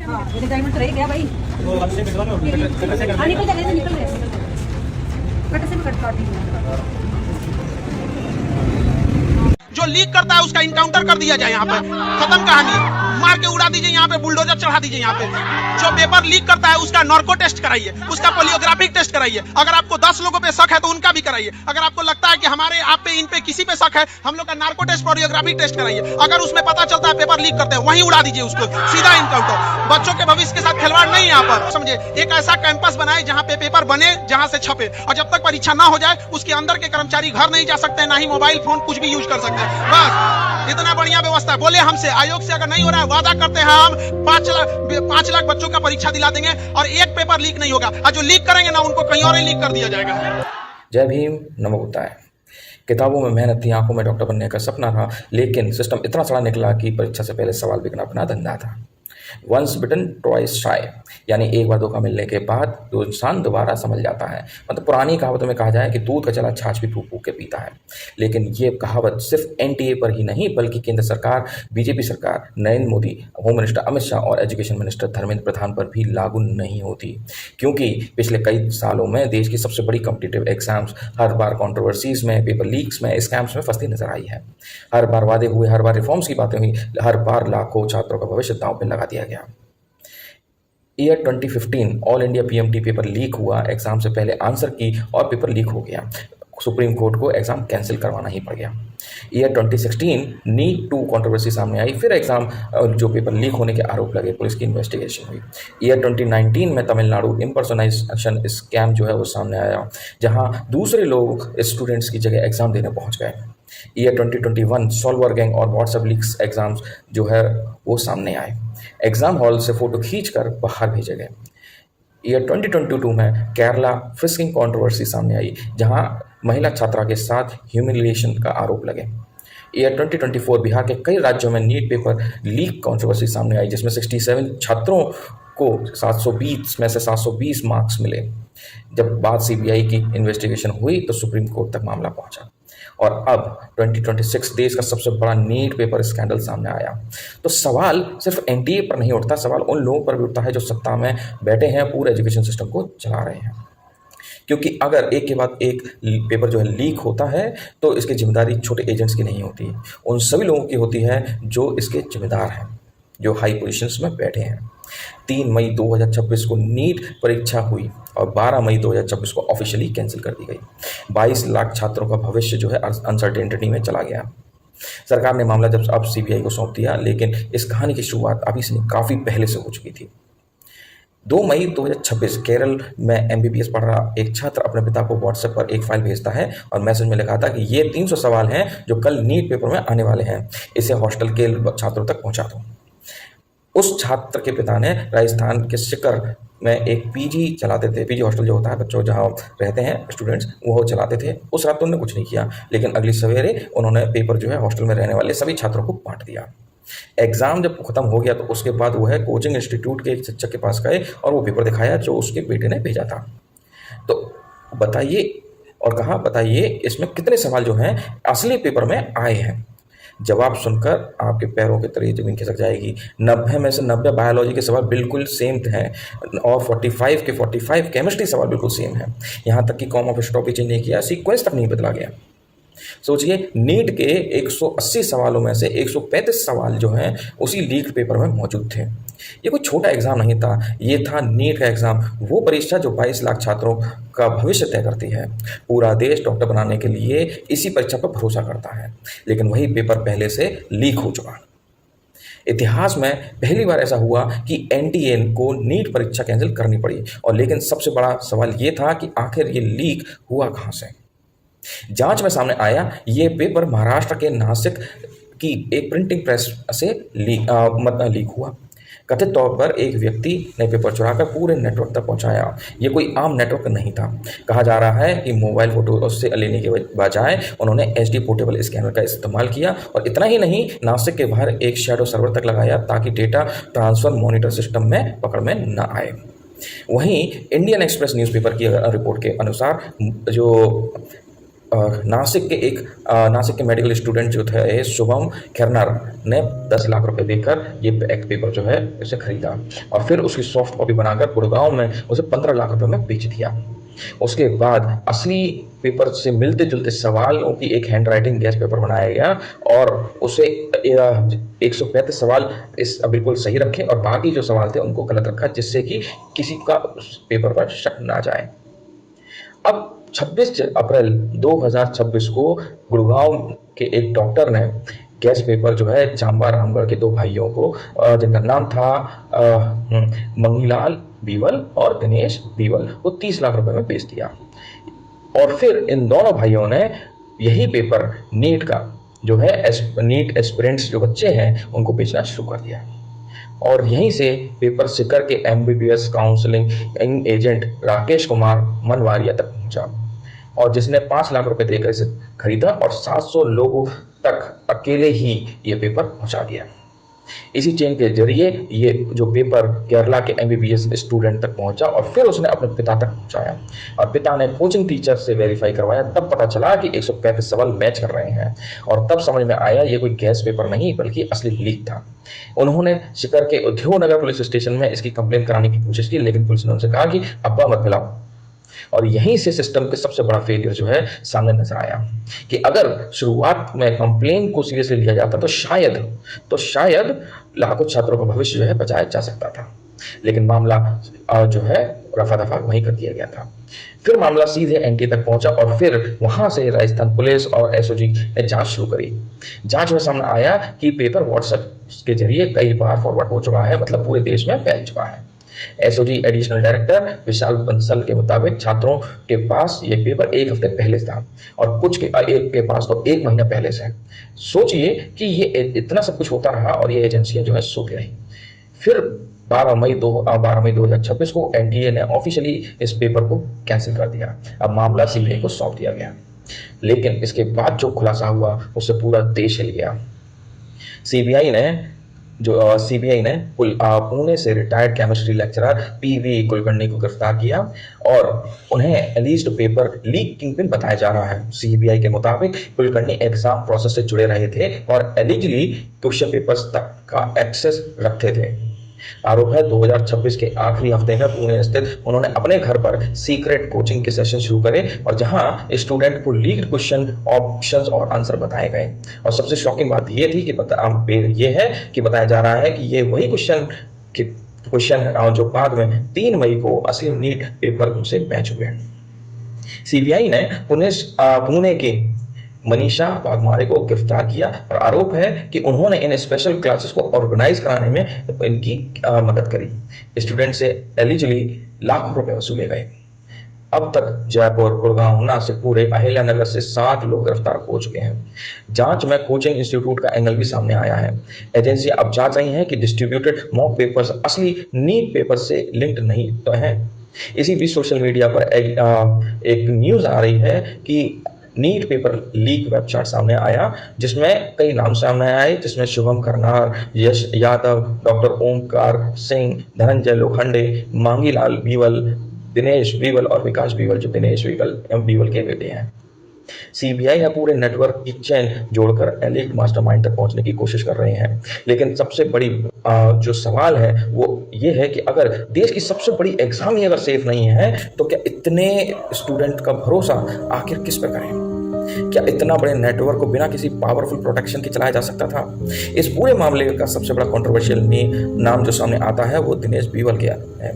हाँ मेरे डायमंड रह गया भाई। हाँ निकल जाए, निकल रहे कट से भी कट काटी। जो लीक करता है उसका इनकाउंटर कर दिया जाए, यहाँ पे खत्म कहानी, मार के उड़ा दीजिए, यहाँ पे बुलडोजर चढ़ा दीजिए। यहाँ पे जो पेपर लीक करता है उसका नार्को टेस्ट कराइए, उसका पोलियोग्राफिक टेस्ट कराइए। अगर आपको 10 लोगों पे शक है तो उनका भी कराइए। अगर आपको लगता है कि हमारे आप पे इन पे किसी पे शक है, हम लोग का नार्को टेस्ट पोलियोग्राफिक टेस्ट कराइए। अगर उसमें पता चलता है पेपर लीक करते हैं, वहीं उड़ा दीजिए उसको, सीधा इनकाउंटर। बच्चों के भविष्य के साथ खिलवाड़ नहीं यहाँ पर, समझे। एक ऐसा कैंपस बनाए जहाँ पे पेपर बने, जहाँ से छपे, और जब तक परीक्षा ना हो जाए उसके अंदर के कर्मचारी घर नहीं जा सकते, ना ही मोबाइल फोन कुछ भी यूज कर सकते हैं। बस इतना बढ़िया व्यवस्था है। बोले हमसे आयोग से अगर नहीं हो रहा है, वादा करते हैं हम 5 लाख बच्चों का परीक्षा दिला देंगे और एक पेपर लीक नहीं होगा, और जो लीक करेंगे ना उनको कहीं और ही लीक कर दिया जाएगा। जय भीम, नमो बुद्धाय। किताबों में मेहनत थी, आंखों में डॉक्टर बनने का सपना था, लेकिन सिस्टम इतना सड़ा निकला कि परीक्षा से पहले सवाल बिकना अपना धंधा था। वंस बिटन ट्वाइस शाय, यानी एक बार धोखा मिलने के बाद तो इंसान दोबारा समझ जाता है। मतलब पुरानी कहावतों में कहा जाए कि दूध का चला छाछ भी फूक फूक के पीता है। लेकिन ये कहावत सिर्फ एनटीए पर ही नहीं, बल्कि केंद्र सरकार, बीजेपी सरकार, नरेंद्र मोदी, होम मिनिस्टर अमित शाह और एजुकेशन मिनिस्टर धर्मेंद्र प्रधान पर भी लागू नहीं होती। क्योंकि पिछले कई सालों में देश की सबसे बड़ी कॉम्पिटिटिव एग्जाम्स हर बार कॉन्ट्रोवर्सीज में, पेपर लीक्स में, स्कैम्स में फंसती नजर आई है। हर बार वादे हुए, हर बार रिफॉर्म्स की बातें हुई, हर बार लाखों छात्रों का भविष्य दांव पर लगा दिया गया। Year 2015 all India PMT paper leak हुआ, एग्जाम से पहले आंसर की और पेपर लीक हो गया। सुप्रीम कोर्ट को एग्जाम कैंसिल करवाना ही पड़ गया। ईयर 2016 नीट 2 कंट्रोवर्सी सामने आई, फिर एग्जाम जो पेपर लीक होने के आरोप लगे, पुलिस की इन्वेस्टिगेशन हुई। ईयर 2019 में तमिलनाडु इम्पर्सोनाइजेशन स्कैम जो है वो सामने आया, जहां दूसरे लोग स्टूडेंट्स की जगह एग्जाम देने पहुंच गए। ईयर 2021 सॉल्वर गैंग और व्हाट्सएप लीक्स एग्जाम्स जो है वो सामने आए, एग्जाम हॉल से फोटो खींचकर बाहर भेजे गए। ईयर 2022 में केरला फिशिंग कंट्रोवर्सी सामने आई, जहां महिला छात्रा के साथ ह्यूमिलिएशन का आरोप लगे। ईयर 2024 बिहार के कई राज्यों में नीट पेपर लीक कंट्रोवर्सी सामने आई, जिसमें 67 छात्रों को 720 में से 720 मार्क्स मिले। जब बात सीबीआई की इन्वेस्टिगेशन हुई तो सुप्रीम कोर्ट तक मामला पहुंचा, और अब 2026 देश का सबसे बड़ा नीट पेपर स्कैंडल सामने आया। तो सवाल सिर्फ एनटीए पर नहीं उठता, सवाल उन लोगों पर भी उठता है जो सत्ता में बैठे हैं, पूरे एजुकेशन सिस्टम को चला रहे हैं। क्योंकि अगर एक के बाद एक पेपर जो है लीक होता है तो इसकी जिम्मेदारी छोटे एजेंट्स की नहीं होती, उन सभी लोगों की होती है जो इसके जिम्मेदार हैं, जो हाई पोजीशंस में बैठे हैं। 3 मई 2026 को नीट परीक्षा हुई और 12 मई 2026 को ऑफिशियली कैंसिल कर दी गई। 22 लाख छात्रों का भविष्य जो है अनसर्टेनिटी में चला गया। सरकार ने मामला जब अब सीबीआई को सौंप दिया, लेकिन इस कहानी की शुरुआत अभी से काफ़ी पहले से हो चुकी थी। 2 मई 2026 केरल में एमबीबीएस पढ़ रहा एक छात्र अपने पिता को व्हाट्सएप पर एक फाइल भेजता है और मैसेज में लिखा था कि ये 300 सवाल हैं जो कल नीट पेपर में आने वाले हैं, इसे हॉस्टल के छात्रों तक पहुंचा दो। उस छात्र के पिता ने राजस्थान के सिकर में एक पीजी चलाते थे, पीजी हॉस्टल जो होता है, बच्चों जहाँ रहते हैं स्टूडेंट्स, वो चलाते थे। उस रात तो उन्होंने कुछ नहीं किया, लेकिन अगली सवेरे उन्होंने पेपर जो है हॉस्टल में रहने वाले सभी छात्रों को बांट दिया। एग्ज़ाम जब खत्म हो गया तो उसके बाद वो है कोचिंग इंस्टीट्यूट के एक शिक्षक के पास गए और वो पेपर दिखाया जो उसके बेटे ने भेजा था। तो बताइए, और कहा बताइए इसमें कितने सवाल जो हैं असली पेपर में आए हैं। जवाब सुनकर आपके पैरों के तले जमीन खिसक जाएगी। 90 में से 90 बायोलॉजी के सवाल बिल्कुल सेम हैं और 45 के 45 केमिस्ट्री सवाल बिल्कुल सेम हैं। यहाँ तक कि कॉमा पे स्टॉप भी चेंज नहीं किया, सीक्वेंस तक नहीं बदला गया। सोचिए, नीट के 180 सवालों में से 135 सवाल जो हैं उसी लीक्ड पेपर में मौजूद थे। ये कोई छोटा एग्जाम नहीं था, ये था नीट का एग्जाम, वो परीक्षा जो 22 लाख छात्रों का भविष्य तय करती है। पूरा देश डॉक्टर बनाने के लिए इसी परीक्षा पर भरोसा करता है, लेकिन वही पेपर पहले से लीक हो चुका। इतिहास में पहली बार ऐसा हुआ कि एनटीए को नीट परीक्षा कैंसिल करनी पड़ी, और लेकिन सबसे बड़ा सवाल ये था कि आखिर ये लीक हुआ कहाँ से। जांच में सामने आया ये पेपर महाराष्ट्र के नासिक की एक प्रिंटिंग प्रेस से लीक हुआ। कथित तौर पर एक व्यक्ति ने पेपर चुराकर पूरे नेटवर्क तक पहुंचाया। ये कोई आम नेटवर्क नहीं था। कहा जा रहा है कि मोबाइल फोटो से लेने के बजाय उन्होंने एचडी पोर्टेबल स्कैनर का इस्तेमाल किया, और इतना ही नहीं, नासिक के बाहर एक शैडो सर्वर तक लगाया ताकि डेटा ट्रांसफर मॉनिटर सिस्टम में पकड़ में न आए। वहीं इंडियन एक्सप्रेस न्यूज़पेपर की रिपोर्ट के अनुसार जो नासिक के मेडिकल स्टूडेंट जो थे शुभम खेरनार ने 10 लाख रुपए देकर ये एक पेपर जो है इसे खरीदा और फिर उसकी सॉफ्ट कॉपी बनाकर गुड़गांव में उसे 15 लाख रुपए में बेच दिया। उसके बाद असली पेपर से मिलते जुलते सवालों की एक हैंड राइटिंग गैस पेपर बनाया गया और उसे 135 सवाल इस बिल्कुल सही रखे और बाकी जो सवाल थे उनको गलत रखा, जिससे कि किसी का उस पेपर पर शक ना जाए। अब 26 अप्रैल 2026 को गुड़गांव के एक डॉक्टर ने गैस पेपर जो है जांबा रामगढ़ के 2 भाइयों को, जिनका नाम था मंगीलाल बीवल और दिनेश बीवल, वो 30 लाख रुपए में बेच दिया। और फिर इन दोनों भाइयों ने यही पेपर नीट का जो है नीट एस्पिरेंट्स जो बच्चे हैं उनको बेचना शुरू कर दिया। और यहीं से पेपर सिकर के MBBS counselling agent Rakesh Kumar Manwaria तक पहुंचा और जिसने 5 लाख रुपए देकर इसे खरीदा और 700 लोगों तक अकेले ही ये पेपर पहुंचा दिया। इसी चेन के जरिए ये जो पेपर केरला के MBBS स्टूडेंट तक पहुंचा और फिर उसने अपने पिता तक पहुंचाया और पिता ने कोचिंग टीचर से वेरीफाई करवाया। तब पता चला कि 135 सवाल मैच कर रहे हैं और तब समझ में आया ये कोई गैस पेपर नहीं बल्कि असली लीक था। उन्होंने शिकर के उद्योग नगर पुलिस स्टेशन में इसकी कंप्लेन कराने की कोशिश की, लेकिन पुलिस ने उनसे कहा कि अब्बा मत मिलाओ। और यहीं से सिस्टम के सबसे बड़ा फेलियर जो है सामने नजर आया कि अगर शुरुआत में कंप्लेन को सीरियसली लिया जाता तो शायद लाखों छात्रों का भविष्य जो है बचाया जा सकता था, लेकिन मामला जो है रफा दफा वहीं कर दिया गया था। फिर मामला सीधे NTA तक पहुंचा और फिर वहां से राजस्थान पुलिस और SOG ने जांच शुरू करी। जांच में सामने आया कि पेपर व्हाट्सएप के जरिए कई बार फॉरवर्ड हो चुका है, मतलब पूरे देश में फैल चुका है। SOG एडिशनल डायरेक्टर विशाल बंसल के मुताबिक छात्रों के पास ये पेपर 1 हफ्ते पहले था और कुछ के पास तो 1 महीना पहले से। सोचिए कि ये इतना सब कुछ होता रहा और ये एजेंसियां जो है सोती रही। फिर 12 मई 2026 को NTA ने ऑफिशियली इस पेपर को कैंसिल कर दिया। अब मामला CBI को सौंप दिया गया, लेकिन इसके बाद जो खुलासा हुआ उससे पूरा देश हिल गया। CBI ने पुणे से retired chemistry lecturer PV Kulkarni को गिरफ्तार किया और उन्हें एलिज्ड पेपर लीक किंगपिन बताया जा रहा है। CBI के मुताबिक कुलकर्णी एग्जाम प्रोसेस से जुड़े रहे थे और एलिजिडली क्वेश्चन पेपर्स तक का एक्सेस रखते थे। आरोप है 2026 के आखिरी हफ्ते में पुणे स्थित उन्होंने अपने घर पर सीक्रेट कोचिंग के सेशन शुरू करे और जहां स्टूडेंट को लीक्ड क्वेश्चन ऑप्शंस और आंसर बताए गए। और सबसे शॉकिंग बात ये थी कि बताया जा रहा है कि ये वही क्वेश्चन जो बाद में 3 मई को असली नीट पेपर से मैच हुए। CBI ने पुणे के मनीषा वाघमारे को गिरफ्तार किया और आरोप है कि उन्होंने इन स्पेशल क्लासेस को ऑर्गेनाइज कराने में इनकी मदद करी। स्टूडेंट से एलिजिडली लाखों रुपए वसूले गए। अब तक जयपुर, गुड़गांव, नासिक, पूरे अहिल्यानगर से 7 लोग गिरफ्तार हो चुके हैं। जांच में कोचिंग इंस्टीट्यूट का एंगल भी सामने आया है। एजेंसी अब जांच रही है कि डिस्ट्रीब्यूटेड मॉक पेपर्स असली नीट पेपर से लिंक्ड नहीं तो हैं। इसी बीच सोशल मीडिया पर एक न्यूज आ रही है कि नीट पेपर लीक वेबसाइट सामने आया, जिसमें कई नाम सामने आए, जिसमें शुभम करनार, यश यादव, डॉक्टर ओमकार सिंह, धनंजय लोखंडे, मांगीलाल बीवल, दिनेश बीवल और विकास बीवल, जो दिनेश बीवल के बेटे हैं। CBI है पूरे नेटवर्क की चेन जोड़कर एलिट मास्टरमाइंड तक पहुंचने की कोशिश कर रहे हैं। लेकिन सबसे बड़ी जो सवाल है वो ये है कि अगर देश की सबसे बड़ी एग्जाम ही अगर सेफ नहीं है तो क्या इतने स्टूडेंट का भरोसा आखिर किस पर करें? क्या इतना बड़े नेटवर्क को बिना किसी पावरफुल प्रोटेक्शन के चलाया जा सकता था? इस पूरे मामले का सबसे बड़ा कंट्रोवर्शियल नाम जो सामने आता है वो दिनेश बीवल के है।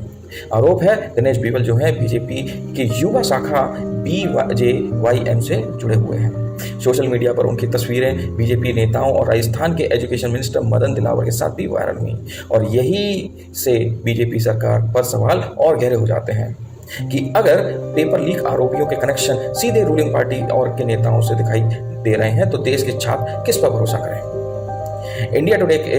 आरोप है दिनेश बीवल जो है BJP की युवा शाखा BJYM से जुड़े हुए हैं। सोशल मीडिया पर उनकी तस्वीरें BJP नेताओं और राजस्थान के एजुकेशन मिनिस्टर मदन दिलावर के साथ भी वायरल हुई और यही से BJP सरकार पर सवाल और गहरे हो जाते हैं कि अगर पेपर लीक आरोपियों के कनेक्शन सीधे रूलिंग पार्टी और के नेताओं से दिखाई दे रहे हैं तो देश के छात्र किस पर भरोसा करें? इंडिया टुडे के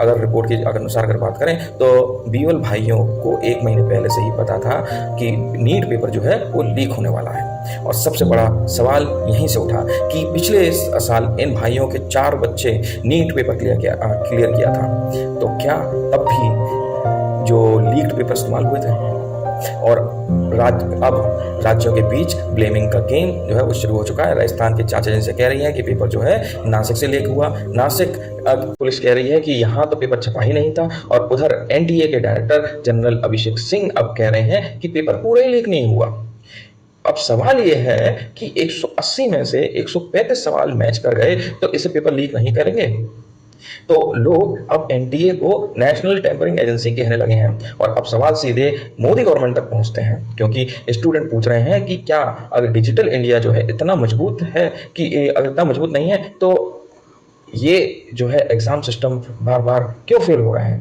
अगर रिपोर्ट की अनुसार अगर बात करें तो बीवल भाइयों को 1 महीने पहले से ही पता था कि नीट पेपर जो है वो लीक होने वाला है। और सबसे बड़ा सवाल यहीं से उठा कि पिछले साल इन भाइयों के 4 बच्चे नीट पेपर क्लियर किया था, तो क्या तब भी जो लीक्ड पेपर इस्तेमाल हुए थे? और अब राज्यों के बीच ब्लेमिंग का गेम जो है वो शुरू हो चुका है। राजस्थान की जांच एजेंसी कह रही है कि पेपर जो है नासिक से लीक हुआ। नासिक पुलिस कह रही है कि यहाँ तो पेपर छपा ही नहीं था, और उधर एनटीए के डायरेक्टर जनरल अभिषेक सिंह अब कह रहे हैं कि पेपर पूरा ही लीक नहीं हुआ। अब सवाल यह है कि 180 में से 135 सवाल मैच कर गए तो इसे पेपर लीक नहीं करेंगे। तो लोग अब एनटीए को नेशनल टेम्परिंग एजेंसी कहने लगे हैं, और अब सवाल सीधे मोदी गवर्नमेंट तक पहुंचते हैं, क्योंकि स्टूडेंट पूछ रहे हैं कि क्या अगर डिजिटल इंडिया जो है इतना मजबूत है कि अगर इतना मजबूत नहीं है तो ये जो है एग्जाम सिस्टम बार बार क्यों फेल हो रहा है।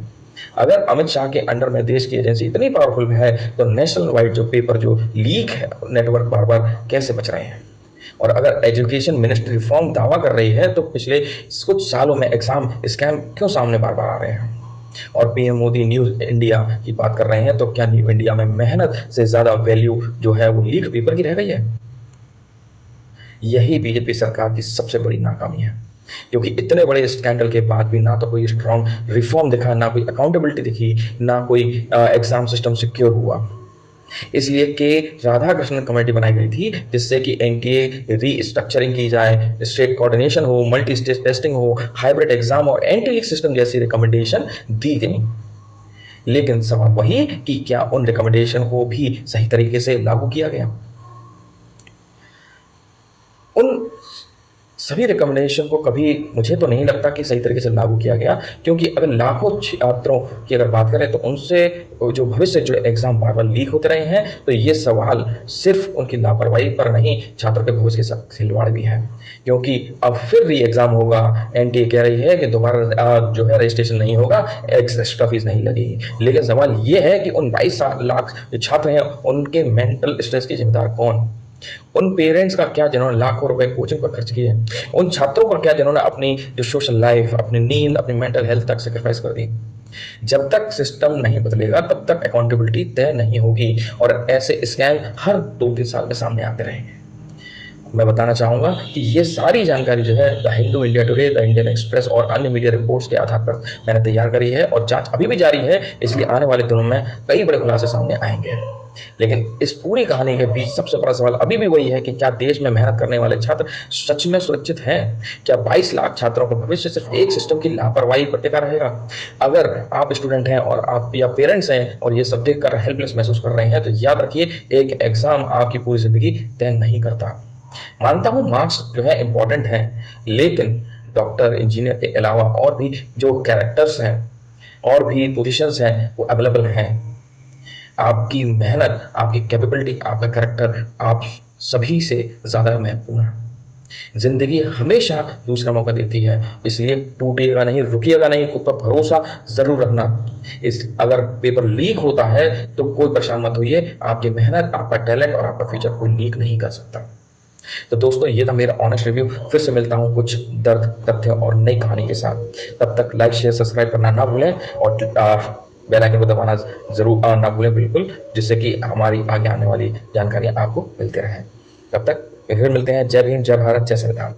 अगर अमित शाह के अंडर में देश की एजेंसी इतनी पावरफुल है तो नेशनल वाइड जो पेपर जो लीक है नेटवर्क बार बार कैसे बच रहे हैं। और अगर एजुकेशन मिनिस्ट्री रिफॉर्म दावा कर रही है तो पिछले कुछ सालों में एग्जाम स्कैम क्यों सामने बार बार आ रहे हैं। और पीएम मोदी न्यू इंडिया की बात कर रहे हैं, तो क्या न्यू इंडिया में मेहनत से ज्यादा वैल्यू जो है वो लीक पेपर की रह गई है। यही बीजेपी सरकार की सबसे बड़ी नाकामी है, क्योंकि इतने बड़े स्कैंडल के बाद भी ना तो कोई स्ट्रॉन्ग रिफॉर्म दिखा, ना कोई अकाउंटेबिलिटी दिखी, ना कोई एग्जाम सिस्टम सिक्योर हुआ। इसलिए के राधाकृष्णन कमेटी बनाई गई थी, जिससे कि एनटीए रीस्ट्रक्चरिंग की जाए, स्टेट कोऑर्डिनेशन हो, मल्टी स्टेज टेस्टिंग हो, हाइब्रिड एग्जाम और एंट्री सिस्टम जैसी रिकमेंडेशन दी गई। लेकिन सवाल वही कि क्या उन रिकमेंडेशन को भी सही तरीके से लागू किया गया। उन सभी रिकमेंडेशन को कभी मुझे तो नहीं लगता कि सही तरीके से लागू किया गया, क्योंकि अगर लाखों छात्रों की अगर बात करें तो उनसे जो भविष्य जो एग्जाम बार बार लीक होते रहे हैं, तो ये सवाल सिर्फ उनकी लापरवाही पर नहीं, छात्रों के भविष्य के साथ खिलवाड़ भी है। क्योंकि अब फिर री एग्जाम होगा, एनटीए कह रही है कि दोबारा जो है रजिस्ट्रेशन नहीं होगा, एक्स्ट्रा फीस नहीं लगेगी। लेकिन सवाल ये है कि उन 22 लाख जो छात्र हैं उनके मेंटल स्ट्रेस के जिम्मेदार कौन। उन पेरेंट्स का क्या जिन्होंने लाखों रुपए कोचिंग पर खर्च किए। उन छात्रों का क्या जिन्होंने अपनी जो सोशल लाइफ, अपनी नींद, अपनी मेंटल हेल्थ तक सेक्रीफाइस कर दी। जब तक सिस्टम नहीं बदलेगा तब तक अकाउंटेबिलिटी तय नहीं होगी, और ऐसे स्कैम हर 2-3 साल में सामने आते रहेंगे। मैं बताना चाहूंगा कि ये सारी जानकारी जो है the Hindu, India today, the Indian express और अन्य मीडिया रिपोर्ट्स के आधार पर मैंने तैयार करी है, और जांच अभी भी जारी है, इसलिए आने वाले दिनों में कई बड़े खुलासे सामने आएंगे। लेकिन इस पूरी कहानी के बीच सबसे बड़ा सवाल अभी भी वही है कि क्या देश में मेहनत करने वाले छात्र सच में सुरक्षित हैं। क्या 22 लाख छात्रों का भविष्य सिर्फ एक सिस्टम की लापरवाही पर टिका रहेगा। अगर आप स्टूडेंट हैं और आप या पेरेंट्स हैं और ये सब देखकर हेल्पलेस महसूस कर रहे हैं, तो याद रखिए एक एग्जाम आपकी पूरी जिंदगी तय नहीं करता। मानता हूं मार्क्स जो है इंपॉर्टेंट है, लेकिन डॉक्टर, इंजीनियर के अलावा और भी जो कैरेक्टर्स हैं और भी पोजीशंस हैं वो अवेलेबल हैं। आपकी मेहनत, आपकी कैपेबिलिटी, आपका कैरेक्टर आप सभी से ज़्यादा महत्वपूर्ण है। जिंदगी हमेशा दूसरा मौका देती है, इसलिए टूटिएगा नहीं, रुकिएगा नहीं, खुद पर भरोसा जरूर रखना। अगर पेपर लीक होता है तो कोई परेशान मत होइए, आपकी मेहनत, आपका टैलेंट और आपका फ्यूचर कोई लीक नहीं कर सकता। तो दोस्तों ये था मेरा ऑनेस्ट रिव्यू। फिर से मिलता हूँ कुछ दर्द, तथ्य और नई कहानी के साथ। तब तक लाइक, शेयर, सब्सक्राइब करना ना भूलें, और बेल आइकन को दबाना जरूर ना भूलें बिल्कुल, जिससे कि हमारी आगे आने वाली जानकारियां आपको मिलती रहें। तब तक फिर मिलते हैं। जय भीम, जय भारत, जय संविधान।